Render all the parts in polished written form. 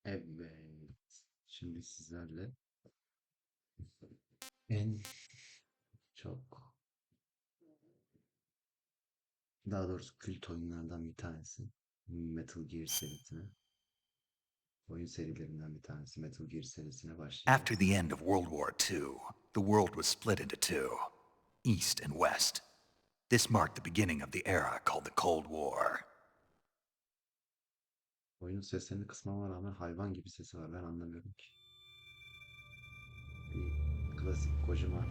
Evet. Şimdi sizlerle en çok, daha doğrusu kült oyunlardan bir tanesi Metal Gear serisine, oyun serilerinden bir tanesi Metal Gear serisine After başlayacağız. the end of World War II, the world was split into two, East and West. This marked the beginning of the era called the Cold War. Oyunun seslerini kısmama rağmen hayvan gibi sesi var. Ben anlamıyorum ki. Bir klasik kocaman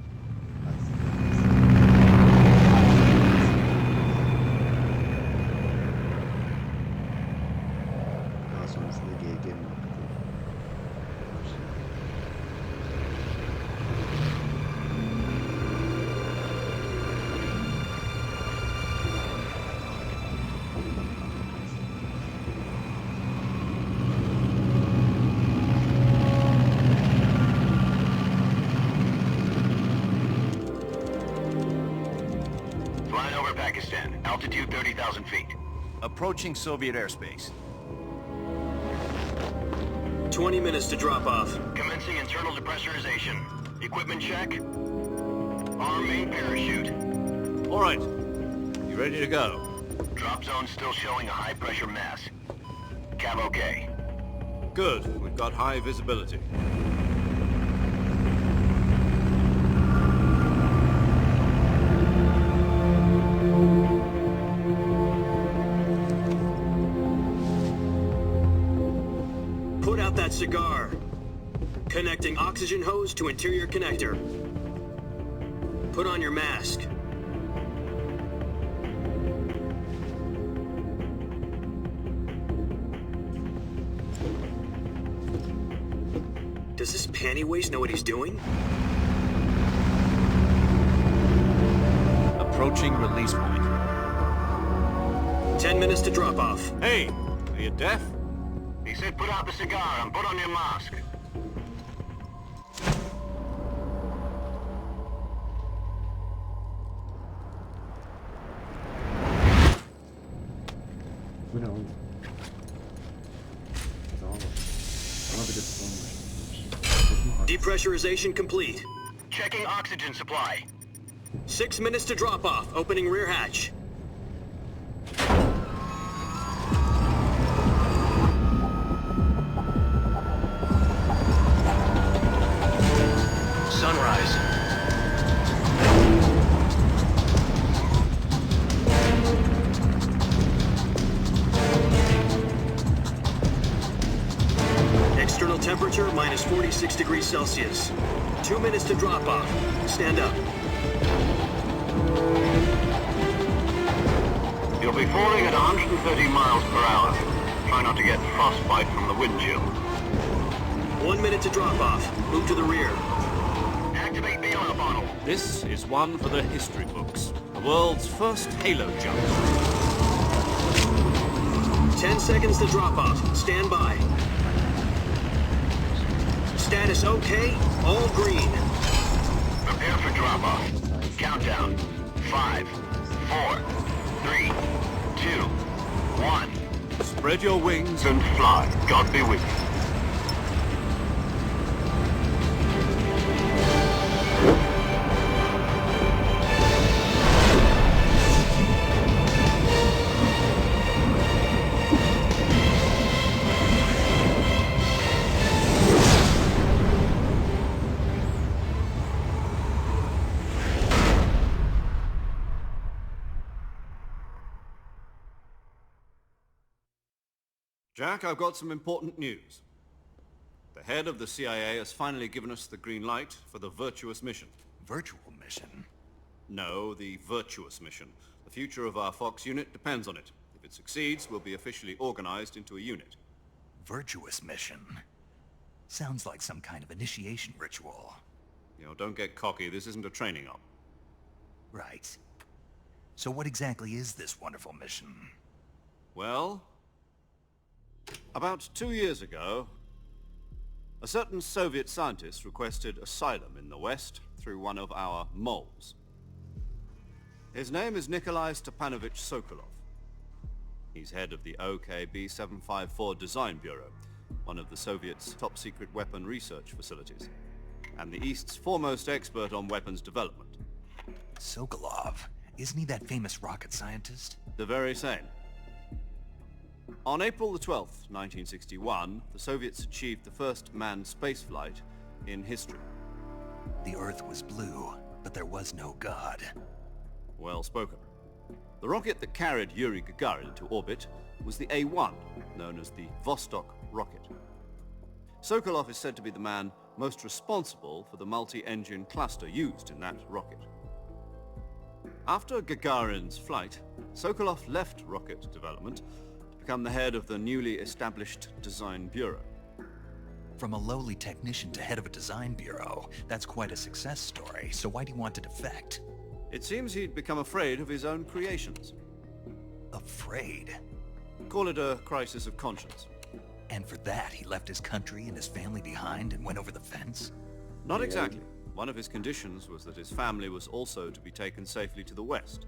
daha sonrasında GG muhabbeti başlıyor. Flying over Pakistan, altitude 30,000 feet. Approaching Soviet airspace. 20 minutes to drop off. Commencing internal depressurization. Equipment check. Arm main parachute. All right. You ready to go? Drop zone still showing a high pressure mass. Cav okay. Good. We've got high visibility. Put out that cigar. Connecting oxygen hose to interior connector. Put on your mask. Does this panty waste know what he's doing? Approaching release point. 10 minutes to drop off. Hey, are you deaf? He said put out the cigar and put on your mask. Bu ne oğlum? Tamam bak. Bana bile tutanmış. Depressurization complete. Checking oxygen supply. 6 minutes to drop off. Opening rear hatch. Sunrise. External temperature minus 46 degrees Celsius. 2 minutes to drop off. Stand up. You'll be falling at 130 miles per hour. Try not to get frostbite from the wind chill. 1 minute to drop off. Move to the rear. Activate the oil bottle. This is one for the history books. The world's first halo jump. 10 seconds to drop off. Stand by. Status okay. All green. Prepare for drop-off. Countdown. 5, 4, 3, 2, 1. Spread your wings And fly. God be with you. Jack, I've got some important news. The head of the CIA has finally given us the green light for the virtuous mission. Virtual mission? No, the virtuous mission. The future of our Fox unit depends on it. If it succeeds, we'll be officially organized into a unit. Virtuous mission? Sounds like some kind of initiation ritual. You know, don't get cocky. This isn't a training op. Right. So what exactly is this wonderful mission? Well, about 2 years ago, a certain Soviet scientist requested asylum in the West through one of our moles. His name is Nikolai Stepanovich Sokolov. He's head of the OKB 754 Design Bureau, one of the Soviets' top-secret weapon research facilities, and the East's foremost expert on weapons development. Sokolov. Isn't he that famous rocket scientist? The very same. On April the 12th, 1961, the Soviets achieved the first manned spaceflight in history. The Earth was blue, but there was no God. Well spoken. The rocket that carried Yuri Gagarin into orbit was the A-1, known as the Vostok rocket. Sokolov is said to be the man most responsible for the multi-engine cluster used in that rocket. After Gagarin's flight, Sokolov left rocket development to become the head of the newly established Design Bureau. From a lowly technician to head of a design bureau, that's quite a success story, so why do you want to defect? It seems he'd become afraid of his own creations. Afraid? Call it a crisis of conscience. And for that, he left his country and his family behind and went over the fence? Not exactly. One of his conditions was that his family was also to be taken safely to the west.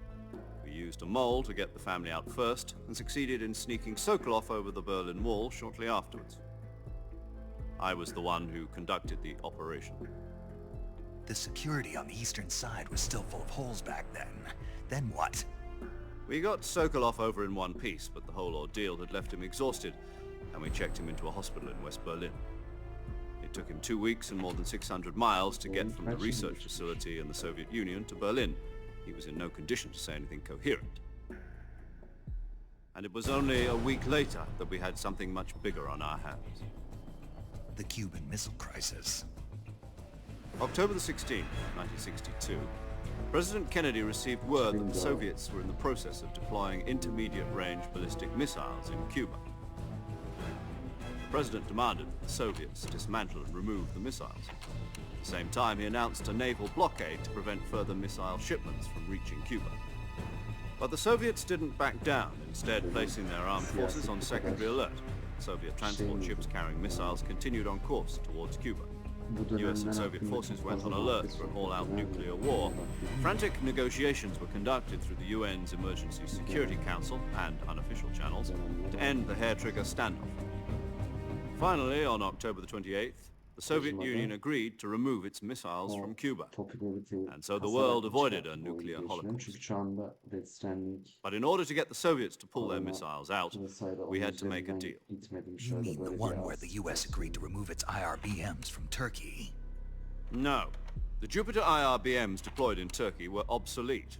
We used a mole to get the family out first and succeeded in sneaking Sokolov over the Berlin Wall shortly afterwards. I was the one who conducted the operation. The security on the eastern side was still full of holes back then. Then what? We got Sokolov over in one piece, but the whole ordeal had left him exhausted, and we checked him into a hospital in West Berlin. It took him 2 weeks and more than 600 miles to get from the research facility in the Soviet Union to Berlin. He was in no condition to say anything coherent. And it was only a week later that we had something much bigger on our hands. The Cuban Missile Crisis. October the 16th, 1962, President Kennedy received word that the Soviets were in the process of deploying intermediate-range ballistic missiles in Cuba. The President demanded that the Soviets dismantle and remove the missiles. At the same time, he announced a naval blockade to prevent further missile shipments from reaching Cuba. But the Soviets didn't back down, instead placing their armed forces on secondary alert. Soviet transport ships carrying missiles continued on course towards Cuba. US and Soviet forces went on alert for an all-out nuclear war. Frantic negotiations were conducted through the UN's Emergency Security Council and unofficial channels to end the hair-trigger standoff. Finally, on October the 28th, the Soviet Union agreed to remove its missiles from Cuba, and so the world avoided a nuclear holocaust. But in order to get the Soviets to pull their missiles out, we had to make a deal. You mean the one where the US agreed to remove its IRBMs from Turkey? No. The Jupiter IRBMs deployed in Turkey were obsolete,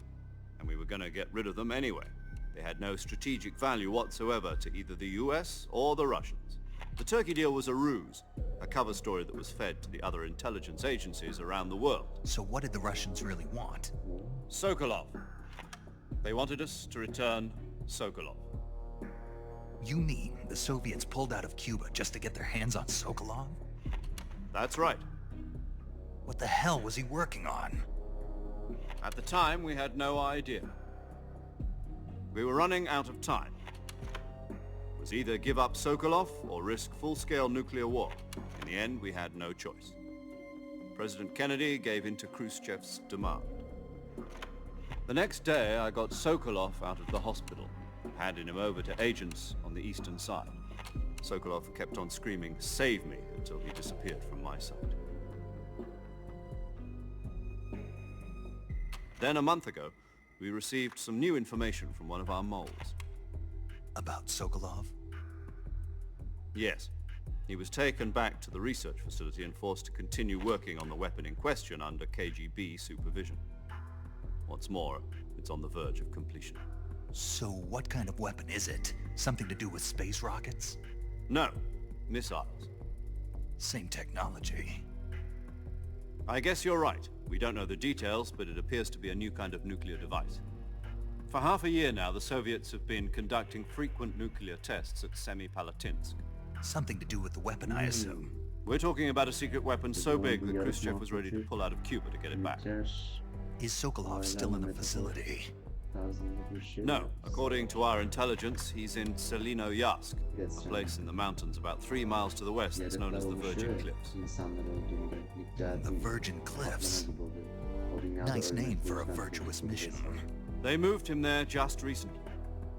and we were going to get rid of them anyway. They had no strategic value whatsoever to either the US or the Russians. The Turkey deal was a ruse, a cover story that was fed to the other intelligence agencies around the world. So what did the Russians really want? Sokolov. They wanted us to return Sokolov. You mean the Soviets pulled out of Cuba just to get their hands on Sokolov? That's right. What the hell was he working on? At the time, we had no idea. We were running out of time. It was either give up Sokolov or risk full-scale nuclear war. In the end, we had no choice. President Kennedy gave in to Khrushchev's demand. The next day, I got Sokolov out of the hospital, handing him over to agents on the eastern side. Sokolov kept on screaming, "Save me," until he disappeared from my sight. Then a month ago, we received some new information from one of our moles. About Sokolov? Yes. He was taken back to the research facility and forced to continue working on the weapon in question under KGB supervision. What's more, it's on the verge of completion. So what kind of weapon is it? Something to do with space rockets? No. Missiles. Same technology. I guess you're right. We don't know the details, but it appears to be a new kind of nuclear device. For half a year now, the Soviets have been conducting frequent nuclear tests at Semipalatinsk. Something to do with the weapon, I assume. We're talking about a secret weapon so big that Khrushchev was ready to pull out of Cuba to get it back. Is Sokolov still in the facility? No. According to our intelligence, he's in Selinoyarsk, a place in the mountains about 3 miles to the west that's known as the Virgin Cliffs. The Virgin Cliffs? Nice name for a virtuous mission. They moved him there just recently.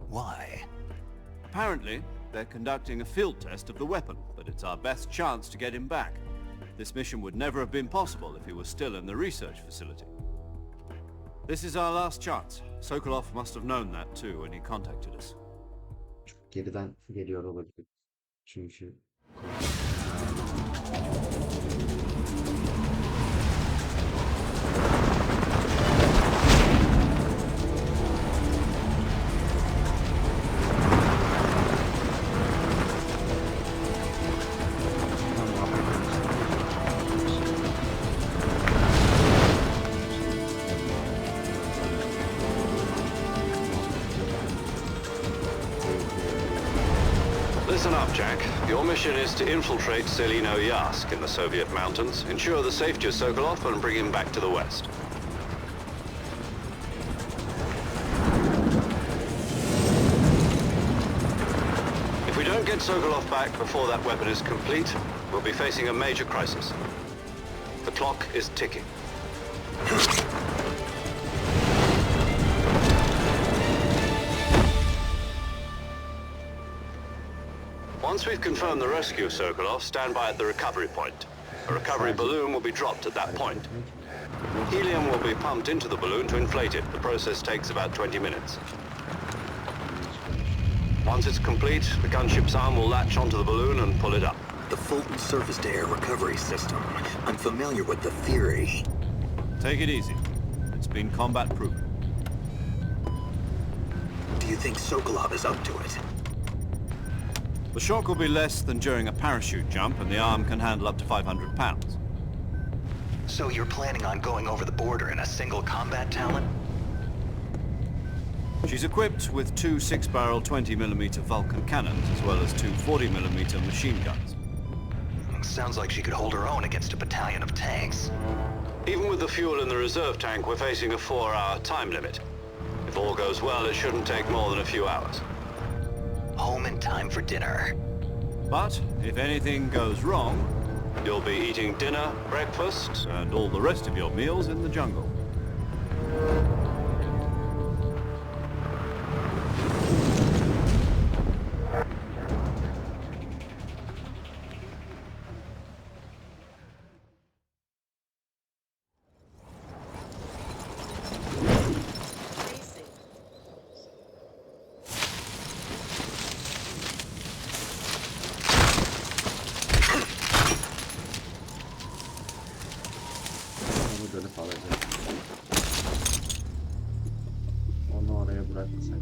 Why? Apparently, they're conducting a field test of the weapon, but it's our best chance to get him back. This mission would never have been possible if he was still in the research facility. This is our last chance. Sokolov must have known that too when he contacted us. Geriden geliyor olabilir. Çünkü Listen up, Jack. Your mission is to infiltrate Selino-Yask in the Soviet mountains, ensure the safety of Sokolov, and bring him back to the West. If we don't get Sokolov back before that weapon is complete, we'll be facing a major crisis. The clock is ticking. Once we've confirmed the rescue of Sokolov, stand by at the recovery point. A recovery balloon will be dropped at that point. Helium will be pumped into the balloon to inflate it. The process takes about 20 minutes. Once it's complete, the gunship's arm will latch onto the balloon and pull it up. The Fulton surface-to-air recovery system. I'm familiar with the theory. Take it easy. It's been combat-proven. Do you think Sokolov is up to it? The shock will be less than during a parachute jump, and the arm can handle up to 500 pounds. So you're planning on going over the border in a single combat Talon? She's equipped with two 6-barrel 20mm Vulcan cannons, as well as two 40mm machine guns. Sounds like she could hold her own against a battalion of tanks. Even with the fuel in the reserve tank, we're facing a 4-hour time limit. If all goes well, it shouldn't take more than a few hours. Home in time for dinner. But if anything goes wrong, You'll be eating dinner, breakfast, and all the rest of your meals in the jungle. onu dönüp alacağım. Onu oraya bırakmasak.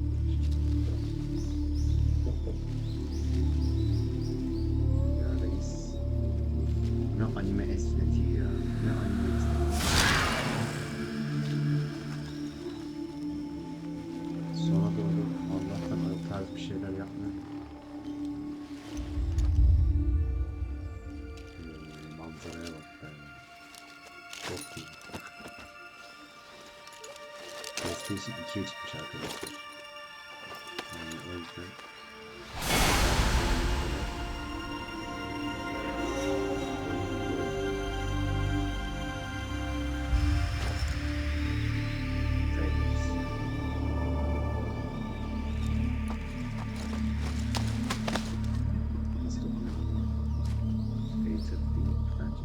Ya reis. Ne anime estetiği ya. Ne anime estetiği. Sona doğru Allah'tan o tarz bir şeyler yapmıyor. Manzaraya bak be. Çok iyi. PlayStation 2'ye çıkmış arkadaşlar. Yani o yüzden nasıl okunuyor? Hated değil bence.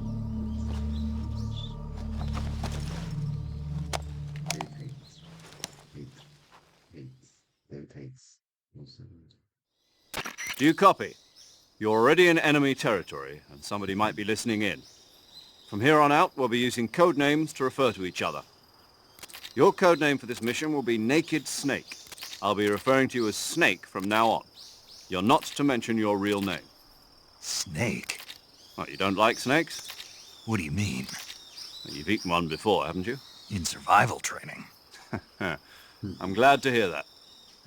David hates. Do you copy? You're already in enemy territory, and somebody might be listening in. From here on out, we'll be using code names to refer to each other. Your code name for this mission will be Naked Snake. I'll be referring to you as Snake from now on. You're not to mention your real name. Snake? What, you don't like snakes? What do you mean? You've eaten one before, haven't you? In survival training? I'm glad to hear that.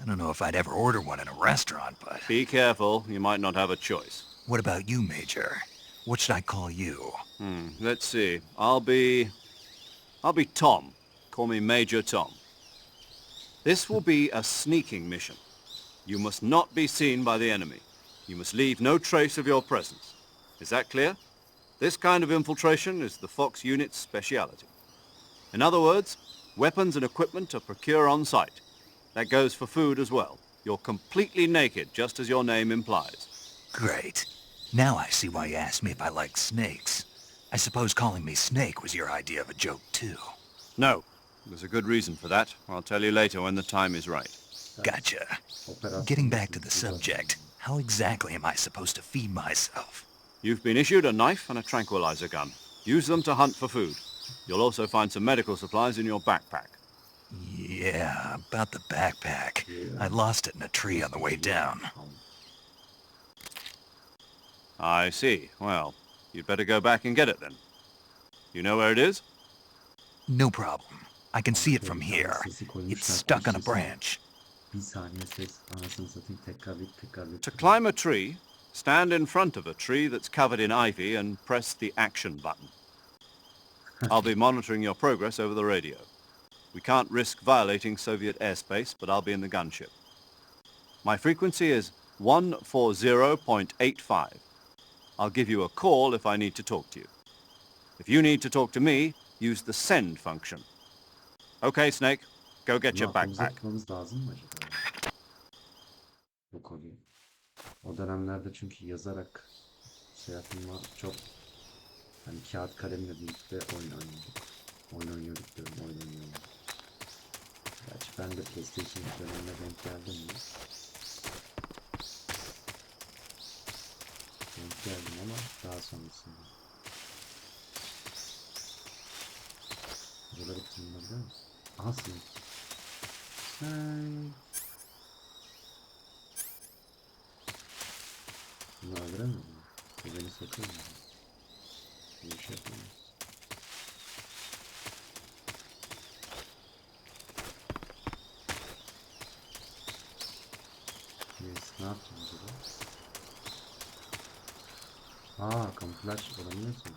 I don't know if I'd ever order one in a restaurant, but... Be careful, you might not have a choice. What about you, Major? What should I call you? Let's see. I'll be Tom. Call me Major Tom. This will be a sneaking mission. You must not be seen by the enemy. You must leave no trace of your presence. Is that clear? This kind of infiltration is the Fox unit's speciality. In other words, weapons and equipment are procured on site. That goes for food as well. You're completely naked, just as your name implies. Great. Now I see why you asked me if I like snakes. I suppose calling me Snake was your idea of a joke, too. No, there's a good reason for that. I'll tell you later when the time is right. Gotcha. Operasyon Getting back to the yapıldı. subject, how exactly am I supposed to feed myself? You've been issued a knife and a tranquilizer gun. Use them to hunt for food. You'll also find some medical supplies in your backpack. Yeah, about the backpack. I lost it in a tree on the way down. I see. Well, you'd better go back and get it then. You know where it is? No problem. I can see it from here. It's stuck on a branch. Bir saniye ses anasını satayım tekrarlayıp To climb a tree, stand in front of a tree that's covered in ivy and press the action button. I'll be monitoring your progress over the radio. We can't risk violating Soviet airspace, but I'll be in the gunship. My frequency is 140.85. I'll give you a call if I need to talk to you. If you need to talk to me, use the send function. Okay, Snake, go get your backpack. Yapmamız lazım mı acaba? Yok oluyor. O dönemlerde çünkü yazarak şey yapma çok hani kağıt kalemle birlikte oyun oynuyorduk. Oyun oynuyorduk diyorum, oyun oynuyorduk. Gerçi ben de PlayStation dönemine denk geldim mi? Denk geldim ama daha sonrasında. Buraları tırmanabiliyor musun? Aha sınıf. Bunu öldüremiyor mu? Bu beni sokuyor mu? Bu iş yapamaz. Yes, ne yapacağız acaba? Aa, kamuflaj olamıyorsun.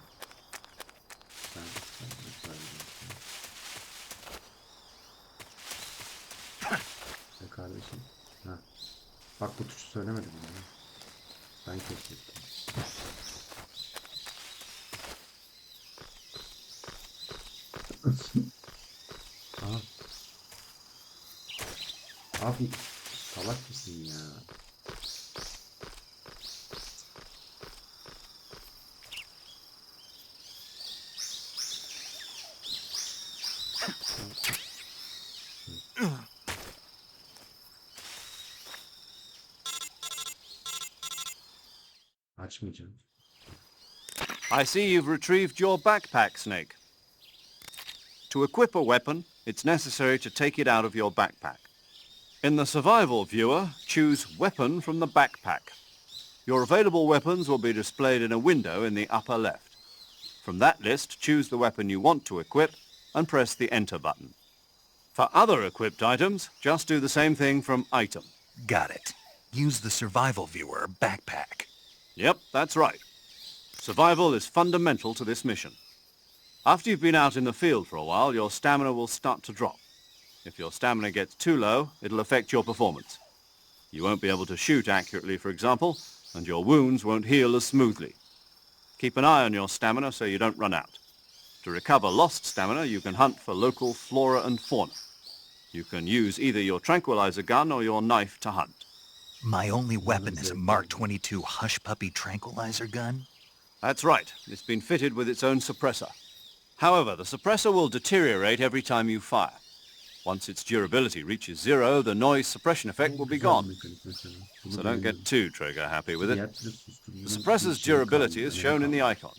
Ben güzel bir şey. Kardeşim. Ha. Bak bu tuşu söylemedim ya. Ben keşfettim. Aa. Abi salak mısın ya? Açmayacağım. I see you've retrieved your backpack, Snake. To equip a weapon, it's necessary to take it out of your backpack. In the survival viewer, choose Weapon from the backpack. Your available weapons will be displayed in a window in the upper left. From that list, choose the weapon you want to equip and press the Enter button. For other equipped items, just do the same thing from Item. Got it. Use the survival viewer backpack. Yep, that's right. Survival is fundamental to this mission. After you've been out in the field for a while, your stamina will start to drop. If your stamina gets too low, it'll affect your performance. You won't be able to shoot accurately, for example, and your wounds won't heal as smoothly. Keep an eye on your stamina so you don't run out. To recover lost stamina, you can hunt for local flora and fauna. You can use either your tranquilizer gun or your knife to hunt. My only weapon is a Mark 22 Hush Puppy tranquilizer gun? That's right. It's been fitted with its own suppressor. However, the suppressor will deteriorate every time you fire. Once its durability reaches zero, the noise suppression effect will be gone. So don't get too trigger happy with it. The suppressor's durability is shown in the icon.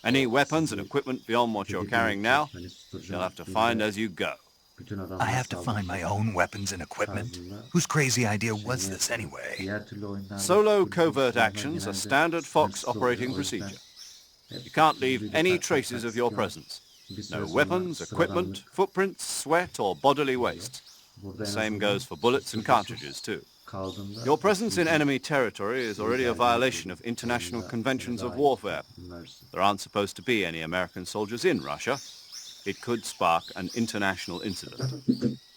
Any weapons and equipment beyond what you're carrying now, you'll have to find as you go. I have to find my own weapons and equipment? Whose crazy idea was this anyway? Solo covert actions are standard Fox operating procedure. You can't leave any traces of your presence. No weapons, equipment, footprints, sweat, or bodily waste. The same goes for bullets and cartridges, too. Your presence in enemy territory is already a violation of international conventions of warfare. There aren't supposed to be any American soldiers in Russia. It could spark an international incident.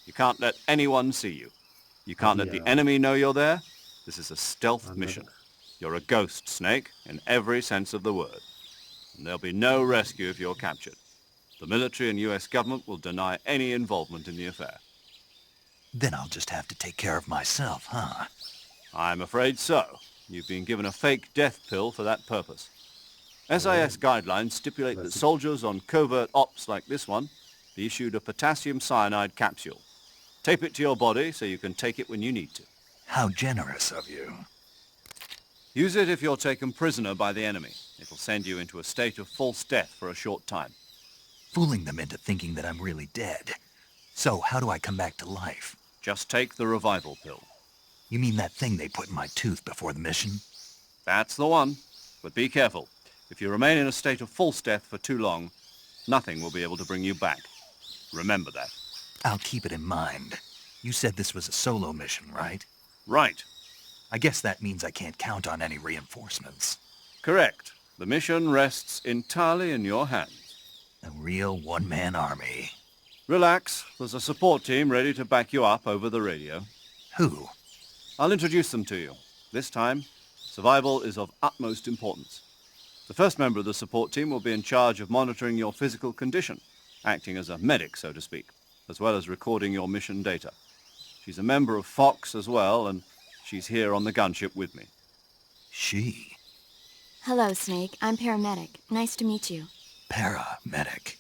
You can't let anyone see you. You can't let the enemy know you're there. This is a stealth mission. You're a ghost, Snake, in every sense of the word. And there'll be no rescue if you're captured. The military and US government will deny any involvement in the affair. Then I'll just have to take care of myself, huh? I'm afraid so. You've been given a fake death pill for that purpose. SAS guidelines stipulate that soldiers on covert ops like this one be issued a potassium cyanide capsule. Tape it to your body so you can take it when you need to. How generous of you. Use it if you're taken prisoner by the enemy. It'll send you into a state of false death for a short time. Fooling them into thinking that I'm really dead. So how do I come back to life? Just take the revival pill. You mean that thing they put in my tooth before the mission? That's the one. But be careful. If you remain in a state of false death for too long, nothing will be able to bring you back. Remember that. I'll keep it in mind. You said this was a solo mission, right? Right. I guess that means I can't count on any reinforcements. Correct. The mission rests entirely in your hands. A real one-man army. Relax. There's a support team ready to back you up over the radio. Who? I'll introduce them to you. This time, survival is of utmost importance. The first member of the support team will be in charge of monitoring your physical condition, acting as a medic, so to speak, as well as recording your mission data. She's a member of Fox as well, and she's here on the gunship with me. She? Hello, Snake. I'm paramedic. Nice to meet you. Paramedic.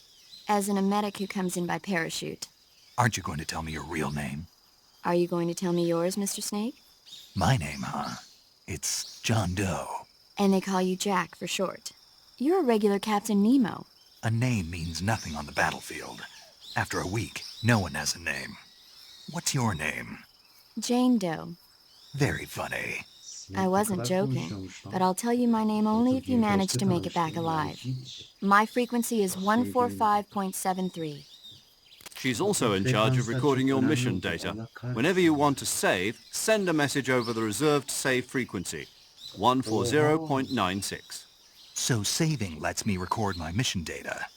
As in a medic who comes in by parachute. Aren't you going to tell me your real name? Are you going to tell me yours, Mr. Snake? My name, huh? It's John Doe. And they call you Jack for short. You're a regular Captain Nemo. A name means nothing on the battlefield. After a week, no one has a name. What's your name? Jane Doe. Very funny. I wasn't joking, but I'll tell you my name only if you manage to make it back alive. My frequency is 145.73. She's also in charge of recording your mission data. Whenever you want to save, send a message over the reserved save frequency, 140.96. So saving lets me record my mission data.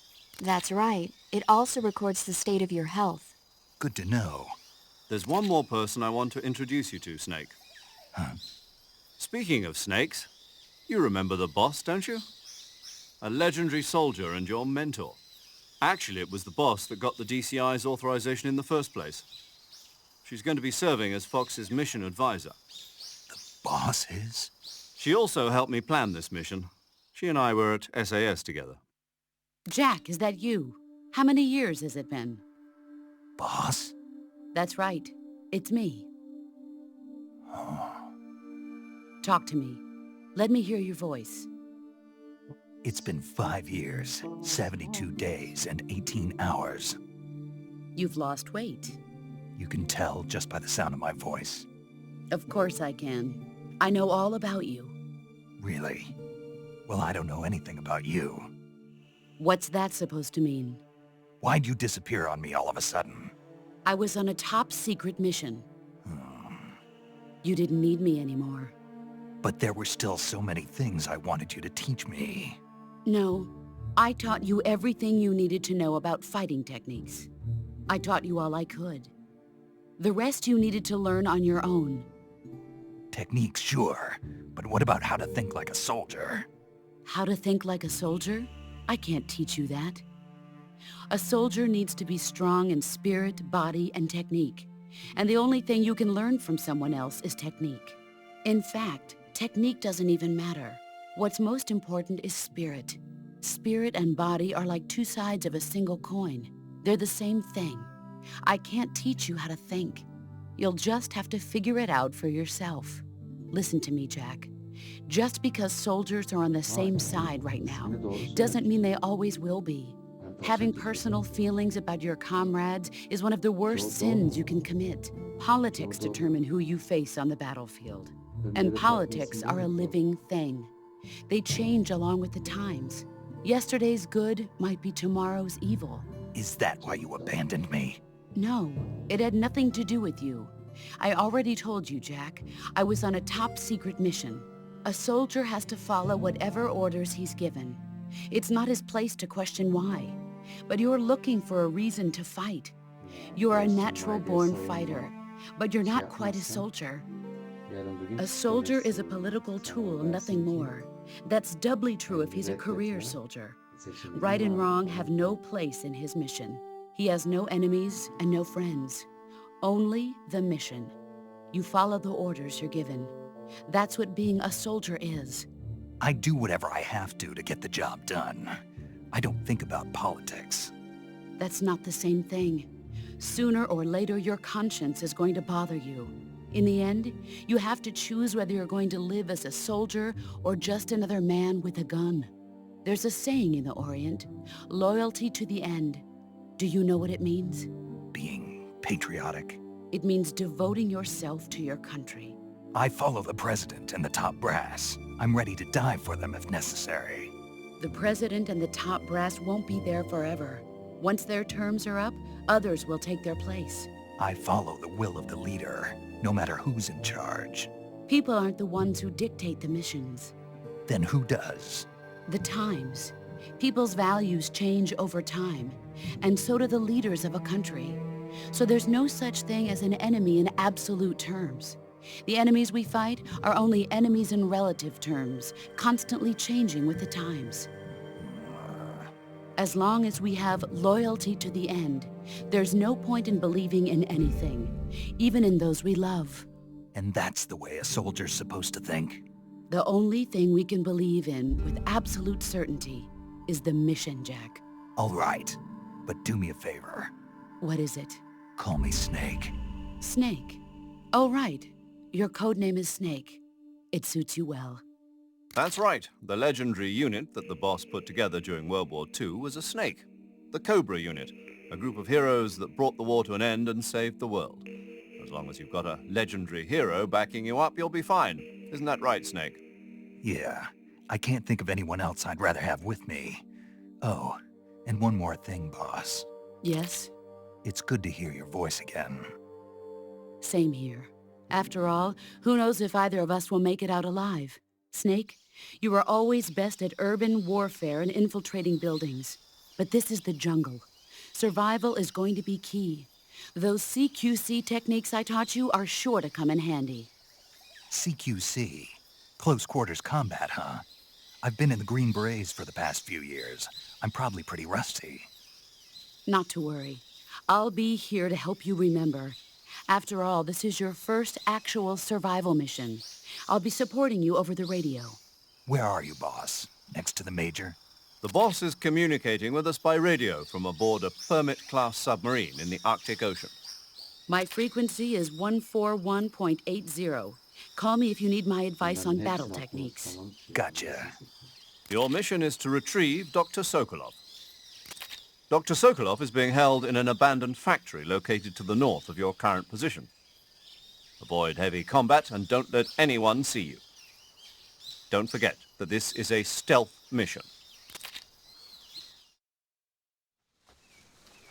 That's right. It also records the state of your health. Good to know. There's one more person I want to introduce you to, Snake. Huh? Speaking of snakes, you remember the boss, don't you? A legendary soldier and your mentor. Actually, it was the boss that got the DCI's authorization in the first place. She's going to be serving as Fox's mission advisor. The boss is? She also helped me plan this mission. She and I were at SAS together. Jack, is that you? How many years has it been? Boss? That's right. It's me. Talk to me. Let me hear your voice. It's been 5 years, 72 days, and 18 hours. You've lost weight. You can tell just by the sound of my voice. Of course I can. I know all about you. Really? Well, I don't know anything about you. What's that supposed to mean? Why'd you disappear on me all of a sudden? I was on a top-secret mission. You didn't need me anymore. But there were still so many things I wanted you to teach me. No, I taught you everything you needed to know about fighting techniques. I taught you all I could. The rest you needed to learn on your own. Techniques, sure. But what about how to think like a soldier? How to think like a soldier? I can't teach you that. A soldier needs to be strong in spirit, body, and technique. And the only thing you can learn from someone else is technique. In fact, technique doesn't even matter. What's most important is spirit. Spirit and body are like two sides of a single coin. They're the same thing. I can't teach you how to think. You'll just have to figure it out for yourself. Listen to me, Jack. Just because soldiers are on the same side right now doesn't mean they always will be. Having personal feelings about your comrades is one of the worst sins you can commit. Politics determine who you face on the battlefield. And politics are a living thing. They change along with the times. Yesterday's good might be tomorrow's evil. Is that why you abandoned me? No, it had nothing to do with you. I already told you, Jack. I was on a top-secret mission. A soldier has to follow whatever orders he's given. It's not his place to question why. But you're looking for a reason to fight. You're a natural-born fighter, but you're not quite a soldier. A soldier is a political tool, nothing more. That's doubly true if he's a career soldier. Right and wrong have no place in his mission. He has no enemies and no friends. Only the mission. You follow the orders you're given. That's what being a soldier is. I do whatever I have to get the job done. I don't think about politics. That's not the same thing. Sooner or later, your conscience is going to bother you. In the end, you have to choose whether you're going to live as a soldier or just another man with a gun. There's a saying in the Orient, loyalty to the end. Do you know what it means? Being patriotic. It means devoting yourself to your country. I follow the president and the top brass. I'm ready to die for them if necessary. The president and the top brass won't be there forever. Once their terms are up, others will take their place. I follow the will of the leader, no matter who's in charge. People aren't the ones who dictate the missions. Then who does? The times. People's values change over time, and so do the leaders of a country. So there's no such thing as an enemy in absolute terms. The enemies we fight are only enemies in relative terms, constantly changing with the times. As long as we have loyalty to the end, there's no point in believing in anything, even in those we love. And that's the way a soldier's supposed to think? The only thing we can believe in with absolute certainty is the mission, Jack. All right, but do me a favor. What is it? Call me Snake. Snake. Oh, right. Your code name is Snake. It suits you well. That's right. The legendary unit that the boss put together during World War II was a snake. The Cobra unit, a group of heroes that brought the war to an end and saved the world. As long as you've got a legendary hero backing you up, you'll be fine. Isn't that right, Snake? Yeah, I can't think of anyone else I'd rather have with me. Oh, and one more thing, boss. Yes? It's good to hear your voice again. Same here. After all, who knows if either of us will make it out alive? Snake, you are always best at urban warfare and infiltrating buildings. But this is the jungle. Survival is going to be key. Those CQC techniques I taught you are sure to come in handy. CQC? Close quarters combat, huh? I've been in the Green Berets for the past few years. I'm probably pretty rusty. Not to worry. I'll be here to help you remember. After all, this is your first actual survival mission. I'll be supporting you over the radio. Where are you, boss? Next to the Major? The boss is communicating with us by radio from aboard a Permit-class submarine in the Arctic Ocean. My frequency is 141.80. Call me if you need my advice on battle techniques. Gotcha. Your mission is to retrieve Dr. Sokolov. Dr. Sokolov is being held in an abandoned factory located to the north of your current position. Avoid heavy combat and don't let anyone see you. Don't forget that this is a stealth mission.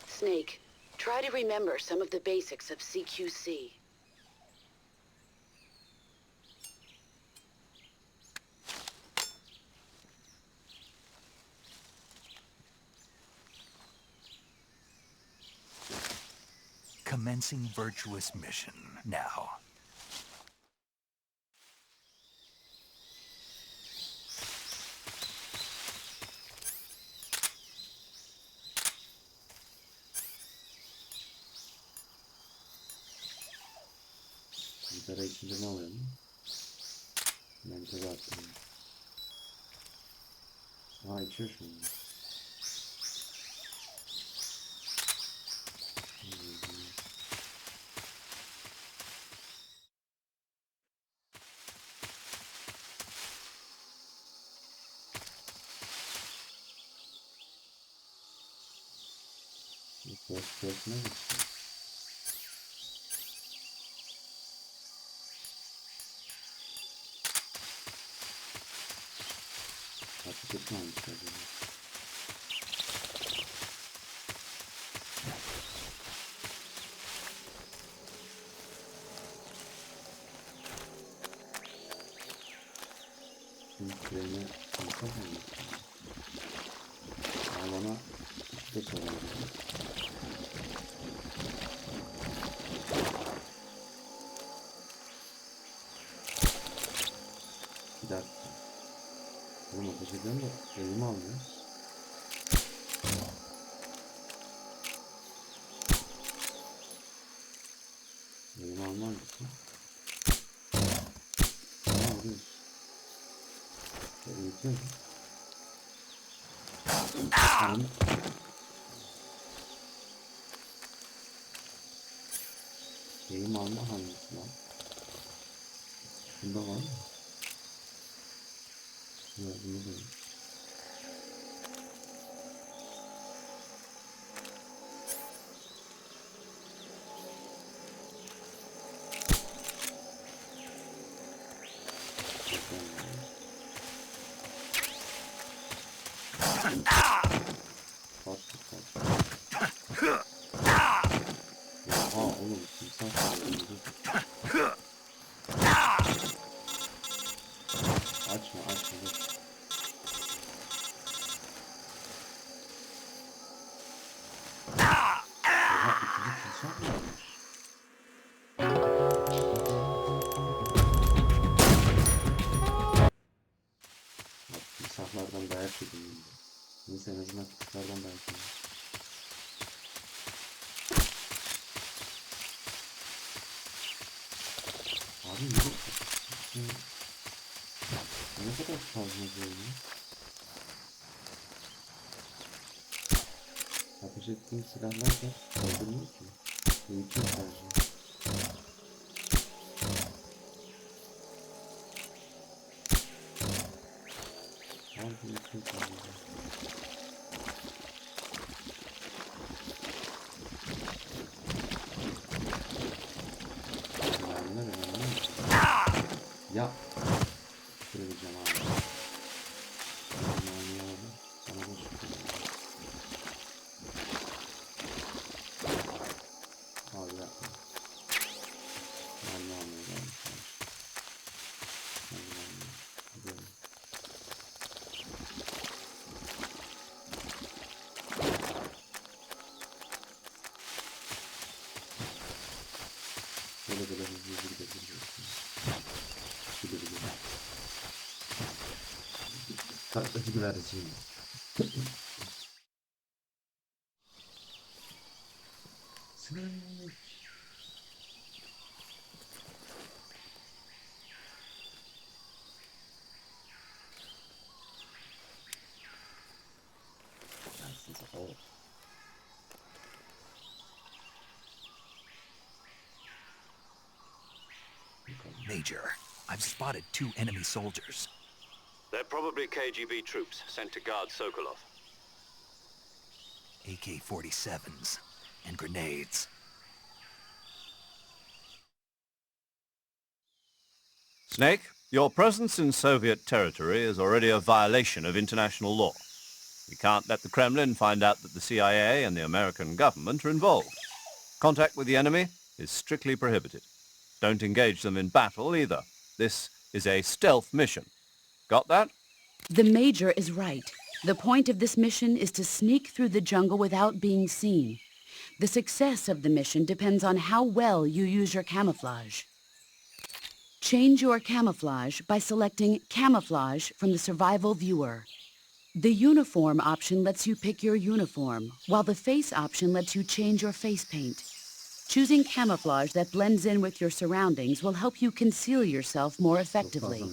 Snake, try to remember some of the basics of CQC. Commencing virtuous mission now. Gitara ikincimi alıyorum. Mentörü attım. Aa, içiyor şimdi. Göğsüne gitsin. Artık etmemişler bunu. Şimdi trene konuşalım mı? Alana işte soralım. Bir dakika. Oğlum ateş ediyorum da elimi almıyor. alma hangisi? Ne oluyor? Uyutuyor mu? Tamam. Eğim alma hangisi lan? Bunda var mı? Yok, bunu değil. Oha oğlum, timsah var. Açma açma dur. Oha, ikinci timsah mı varmış? Bak, timsahlardan dayak yedim. Neyse, en azından timsahlardan dayak yedim. Abi ne kadar fazla böyle. Ateş ettiğim silahlar da öldürmüyor ki. Uyutuyor sadece. Abi uyutuyor sadece. Ya söyleyeceğim abi. Sana da şükür. Abi yapma. Mermi almaya gelmiş. Mermi almaya. Gidiyorum. Böyle hızlı gidebiliyorsun. Gidebiliyorum. Tatlı güvercin. Snake. Major, I've spotted 2 enemy soldiers. They're probably KGB troops sent to guard Sokolov. AK-47s and grenades. Snake, your presence in Soviet territory is already a violation of international law. We can't let the Kremlin find out that the CIA and the American government are involved. Contact with the enemy is strictly prohibited. Don't engage them in battle either. This is a stealth mission. Got that? The Major is right. The point of this mission is to sneak through the jungle without being seen. The success of the mission depends on how well you use your camouflage. Change your camouflage by selecting Camouflage from the Survival Viewer. The Uniform option lets you pick your uniform, while the Face option lets you change your face paint. Choosing camouflage that blends in with your surroundings will help you conceal yourself more effectively.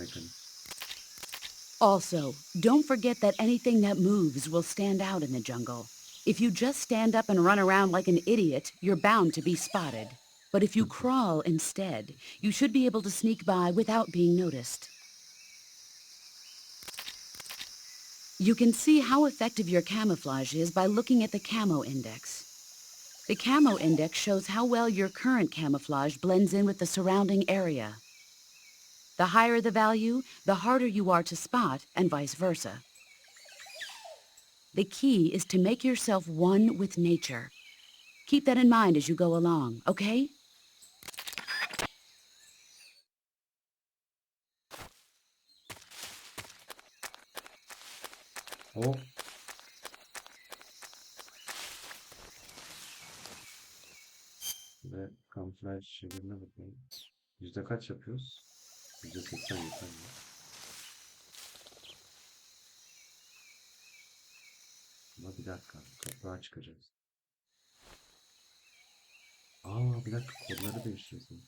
Also, don't forget that anything that moves will stand out in the jungle. If you just stand up and run around like an idiot, you're bound to be spotted. But if you crawl instead, you should be able to sneak by without being noticed. You can see how effective your camouflage is by looking at the Camo Index. The Camo Index shows how well your current camouflage blends in with the surrounding area. The higher the value, the harder you are to spot, and vice versa. The key is to make yourself one with nature. Keep that in mind as you go along, okay? Hop. Ve kamuflaj çevirine bakalım. Yüzde kaç yapıyoruz? %80 yeter mi? Ama bir dakika. Toprağa çıkacağız. Aa, bir dakika. Kodları değiştiriyorsun.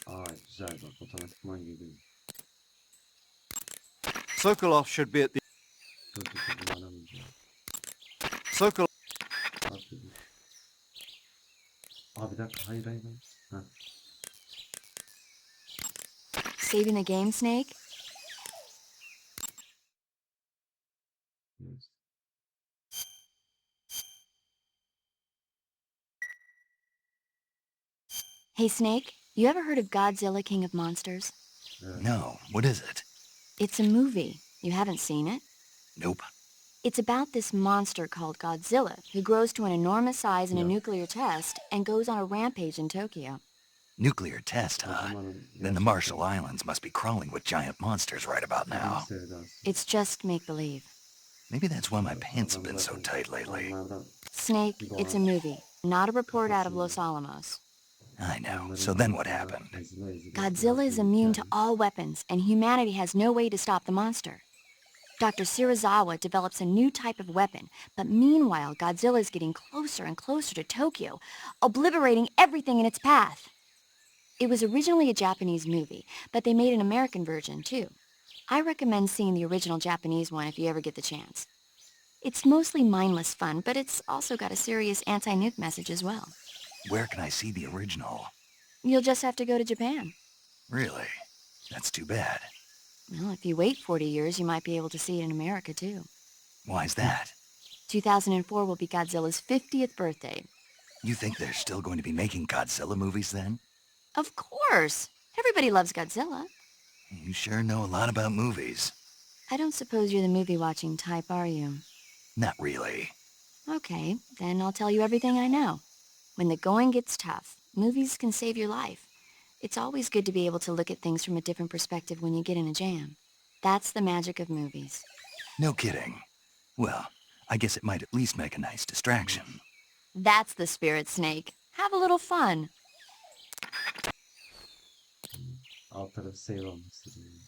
Aa güzel bak, otomatikman geliyor. Sokolov should be at the... Dur bunu alamayacağım. Sokolov... Dur. Aa bir dakika, hayır. Ha. Saving the game, Snake? Yes. Hey, Snake, you ever heard of Godzilla, King of Monsters? No, what is it? It's a movie. You haven't seen it? Nope. It's about this monster called Godzilla, who grows to an enormous size in a Yeah. nuclear test and goes on a rampage in Tokyo. Nuclear test, huh? Kojimanın Then the gerçekten Marshall Islands must be crawling with giant monsters right about now. en sevdası. It's just make-believe. Maybe that's why my pants have been so tight lately. Onlardan Snake, it's a movie, not a report out of Los Alamos. I know. So then what happened? Godzilla is immune to all weapons, and humanity has no way to stop the monster. Dr. Shirazawa develops a new type of weapon, but meanwhile, Godzilla is getting closer and closer to Tokyo, obliterating everything in its path. It was originally a Japanese movie, but they made an American version, too. I recommend seeing the original Japanese one if you ever get the chance. It's mostly mindless fun, but it's also got a serious anti-nuke message as well. Where can I see the original? You'll just have to go to Japan. Really? That's too bad. Well, if you wait 40 years, you might be able to see it in America, too. Why's that? 2004 will be Godzilla's 50th birthday. You think they're still going to be making Godzilla movies then? Of course! Everybody loves Godzilla. You sure know a lot about movies. I don't suppose you're the movie-watching type, are you? Not really. Okay, then I'll tell you everything I know. When the going gets tough, movies can save your life. It's always good to be able to look at things from a different perspective when you get in a jam. That's the magic of movies. No kidding. Well, I guess it might at least make a nice distraction. That's the spirit, Snake. Have a little fun. Alt tarafı save almıştır. Yani.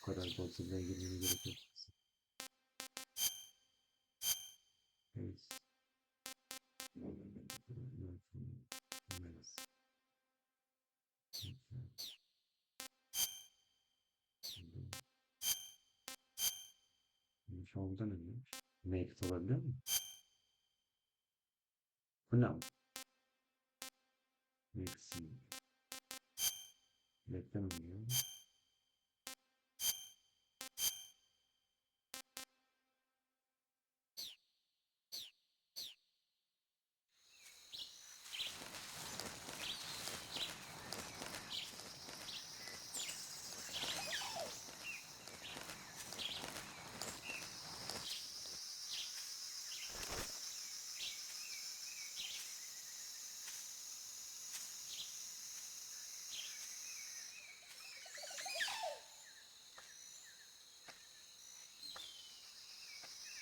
Bu kadar Godzilla'ya girmene gerek yok. Evet. Şu anda ne diyor? Naked olabilir mi? Bu ne? Naked'sin. Beklememiyor.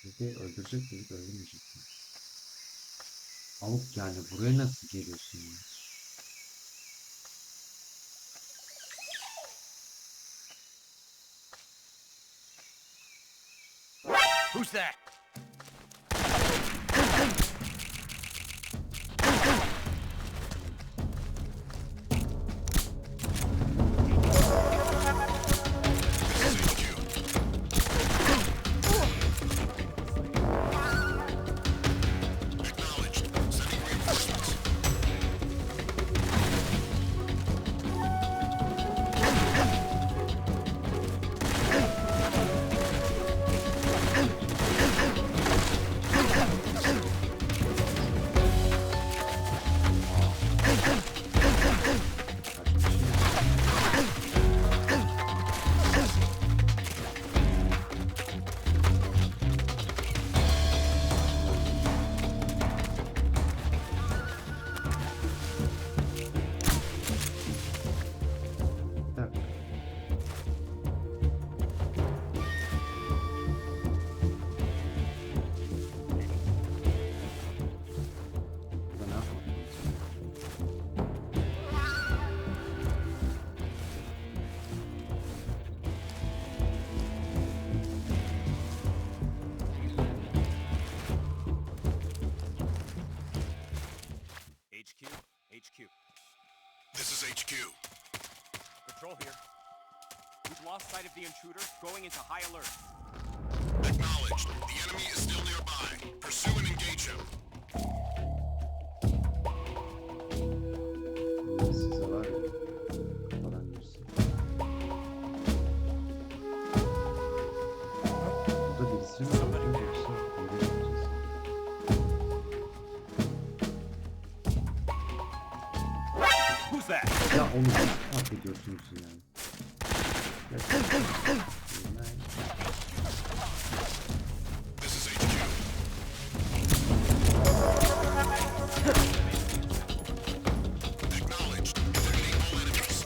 Peki öldürecek miydik, öldürmeyecek mi? Alıp yani buraya nasıl geliyorsun ya? Who's that? Patrol here. We've lost sight of the intruder, going into high alert. Acknowledged. The enemy is still nearby. Pursue and engage him. Size var ya. Kafadan girsin. Burada birisi mi var? Yoksa nereye gideceğiz? Who's that? Ya onu nasıl affediyorsunuz yani? This is HQ. Acknowledged. Eliminate all enemies.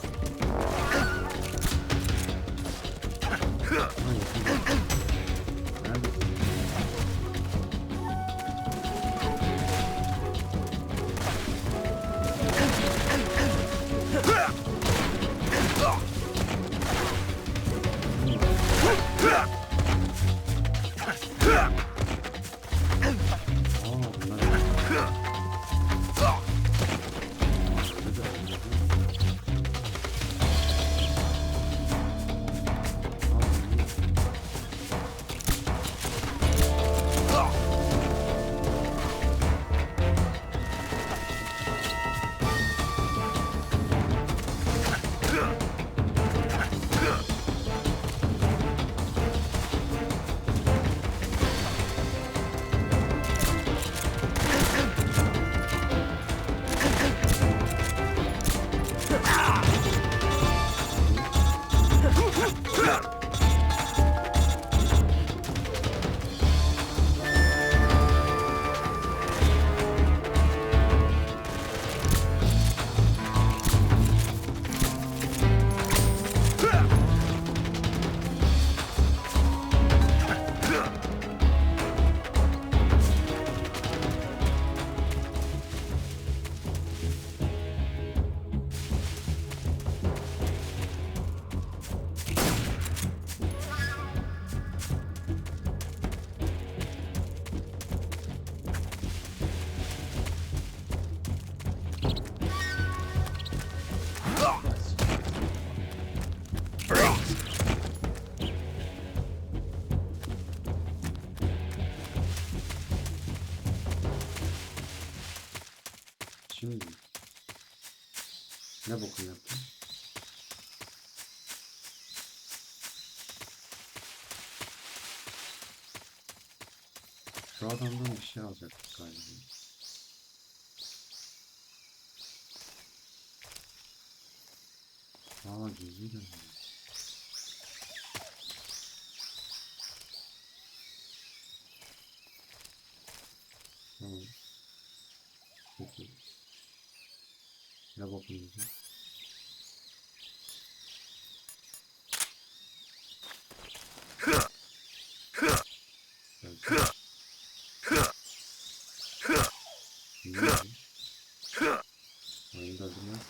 Şimdi ne bokunu yaptın? Şu adamdan bir şey alacaktık galiba. Gizli de mi? Tamam. Peki. Ne bokunu yiyeceğiz? Oyunu da öldürmez.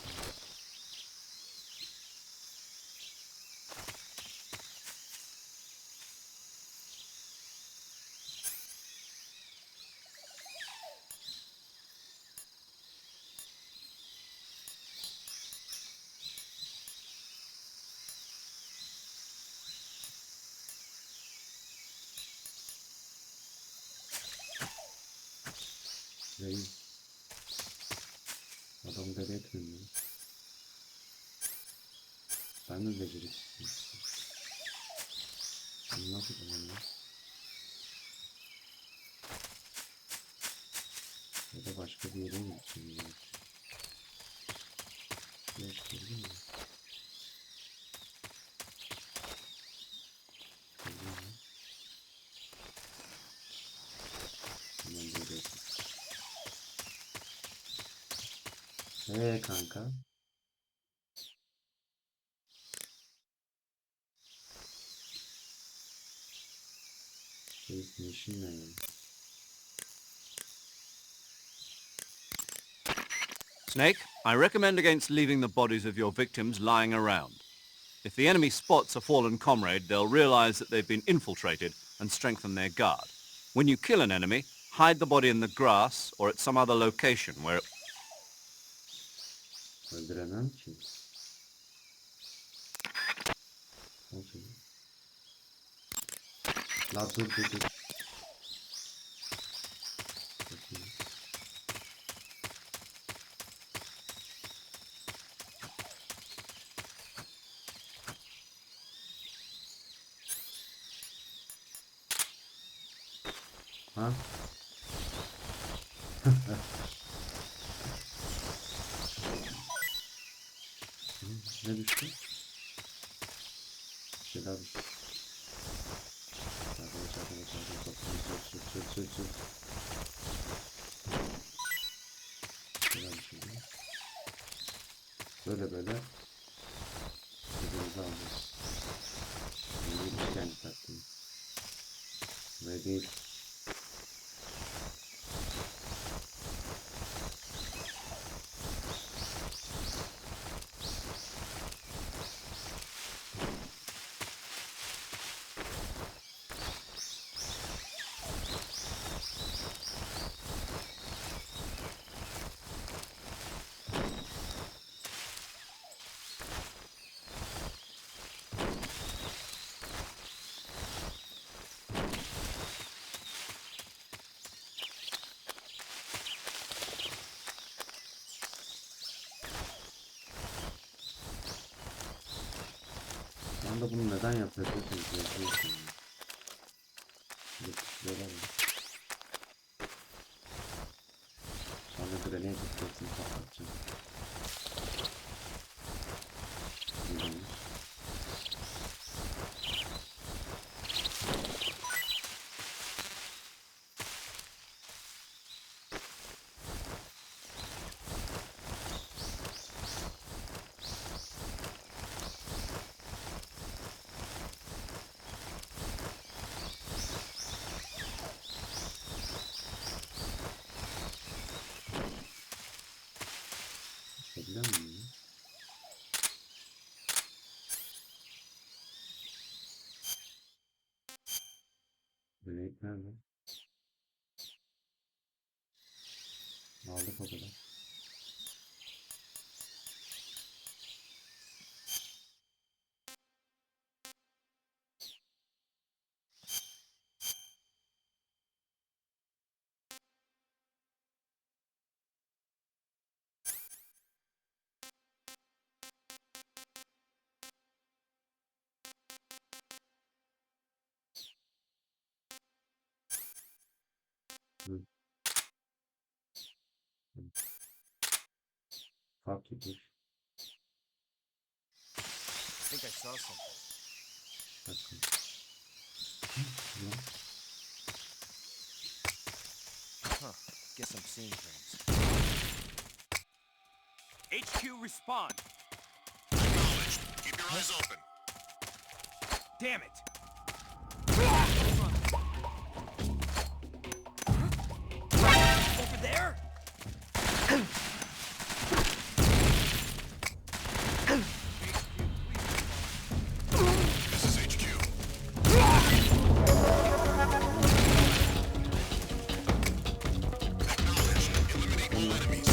Reis. Adam deli etmiyor. Ben de beceriksizim. Bunu nasıl kullanıyor? Ya da başka bir yere mi gideceğim? Değiştirdim mi? Hemen böyle yapayım. Kanka. İşin ne yani? Snake, I recommend against leaving the bodies of your victims lying around. If the enemy spots a fallen comrade, they'll realize that they've been infiltrated and strengthen their guard. When you kill an enemy, hide the body in the grass or at some other location where it... Öldüremem ki. La dur. Bakayım. Ha? Ne düştü? Bir şeyler düştü. Sür. Şeyler düşüyor. Böyle. Gözümüzü alacağız. Böyle bir işkence taktiği. Ve değil. Ben de bunu neden yapıyorsunuz? Yazıyorsun. Yapıştırıyorlar mı? Sonra grenade tutuyorsun, patlatacağım. Biliyor musun? Grenade nerede? Aldık o kadar. Hı. Fark ediyor. I think I saw something. Bakın. Huh. Guess I'm seeing things. HQ respond. Acknowledged. Keep your eyes open. Damn it. Over there? This is HQ. Acknowledged. Eliminate all enemies.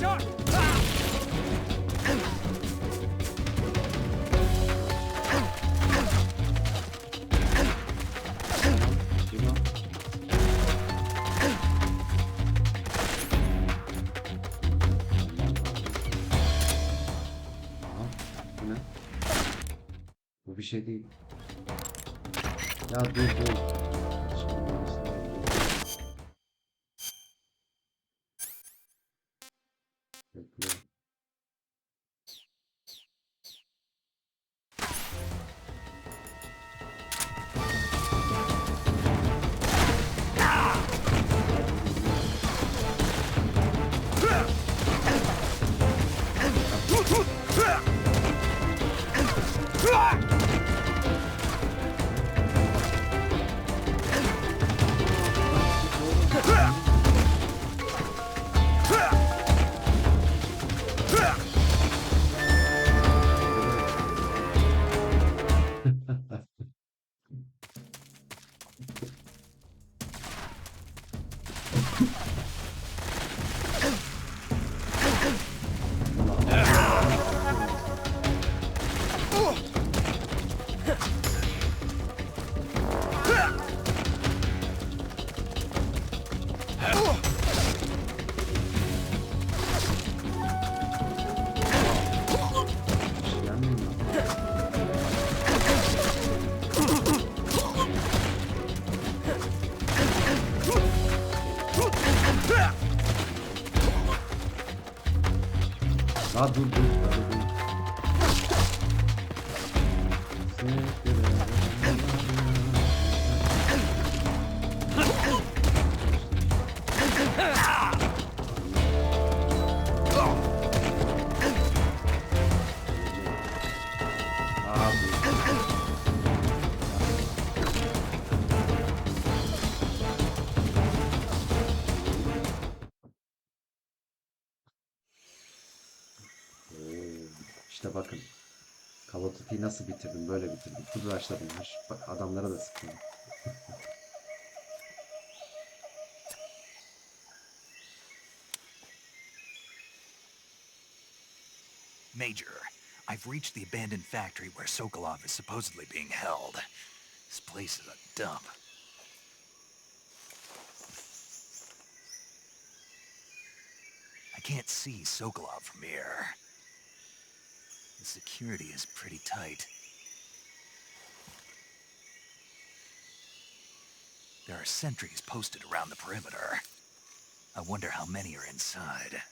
Duck! Ah! Kim o? Aha, bu ne? Bu bir şey değil. Ya dur. Bekle. La dur dur. La dur. İşte bakın. Call of Duty'yi nasıl bitirdim? Böyle bitirdim. Full rushladım. Bak adamlara da sıkıyorum. Major, I've reached the abandoned factory where Sokolov is supposedly being held. This place is a dump. I can't see Sokolov from here. The security is pretty tight. There are sentries posted around the perimeter. I wonder how many are inside.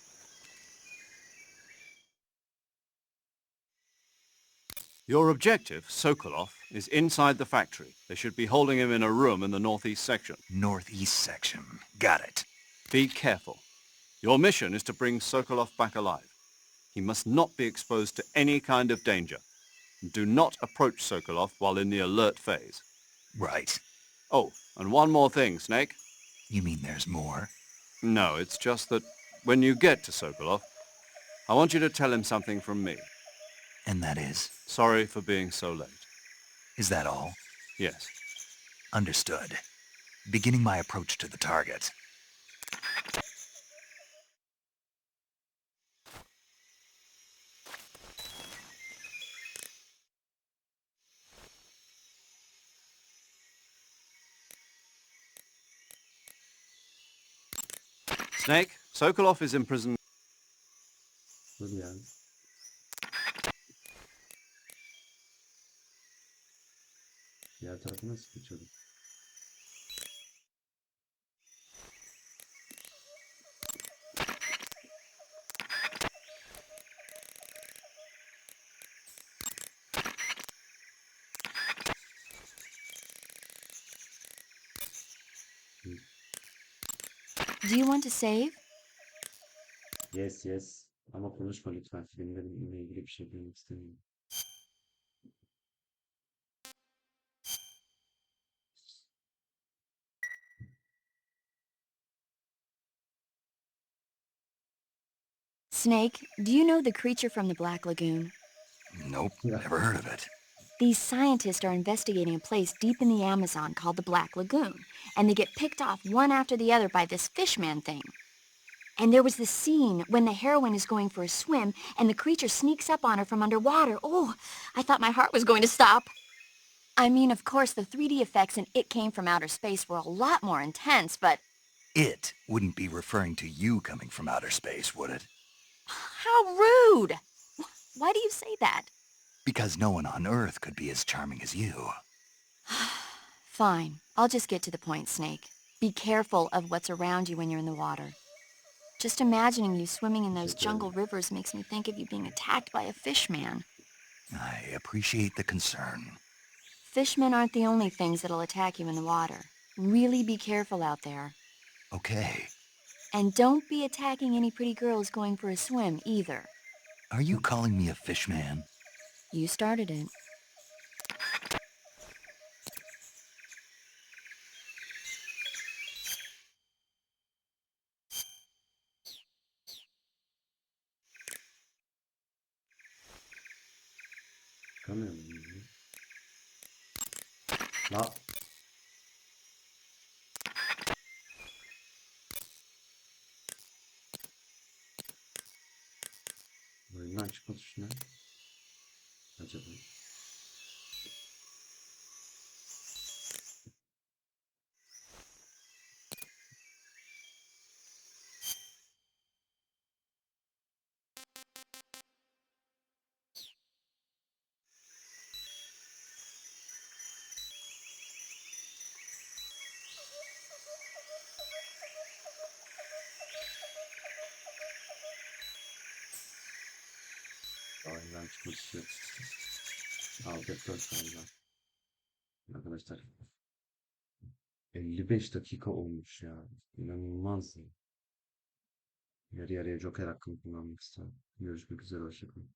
Your objective, Sokolov, is inside the factory. They should be holding him in a room in the northeast section. Northeast section. Got it. Be careful. Your mission is to bring Sokolov back alive. He must not be exposed to any kind of danger. Do not approach Sokolov while in the alert phase. Right. Oh, and one more thing, Snake. You mean there's more? No, it's just that when you get to Sokolov, I want you to tell him something from me. And that is? Sorry for being so late. Is that all? Yes. Understood. Beginning my approach to the target. Snake, Sokolov is imprisoned. Dur yani. Diğer tarafa nasıl geçiyorduk? Do you want to save? Yes yes. Ama konuşma lütfen. Filmlerimle ilgili bir şey bilmek istemiyorum. Snake, do you know the creature from the Black Lagoon? Nope, Yeah. never heard of it. These scientists are investigating a place deep in the Amazon called the Black Lagoon, and they get picked off one after the other by this fishman thing. And there was this scene when the heroine is going for a swim, and the creature sneaks up on her from underwater. Oh, I thought my heart was going to stop. I mean, of course, the 3D effects in It Came from Outer Space were a lot more intense, but It wouldn't be referring to you coming from outer space, would it? how rude! Why do you say that? Because no one on Earth could be as charming as you. Fine, I'll just get to the point, Snake. Be careful of what's around you when you're in the water. Just imagining you swimming in those jungle rivers makes me think of you being attacked by a fishman. I appreciate the concern. Fishmen aren't the only things that'll attack you in the water. Really be careful out there. Okay. And don't be attacking any pretty girls going for a swim, either. Are you calling me a fishman? You started it. Çıkamıyorum ya. La. Oyundan çıkma tuşu ne? Acaba? Ben çıkmak istiyorum. Al F4 galiba. Arkadaşlar 55 dakika olmuş ya. İnanılmaz. Yarı yarıya Joker hakkını kullanmak istedim. Görüşmek üzere. Hoşçakalın.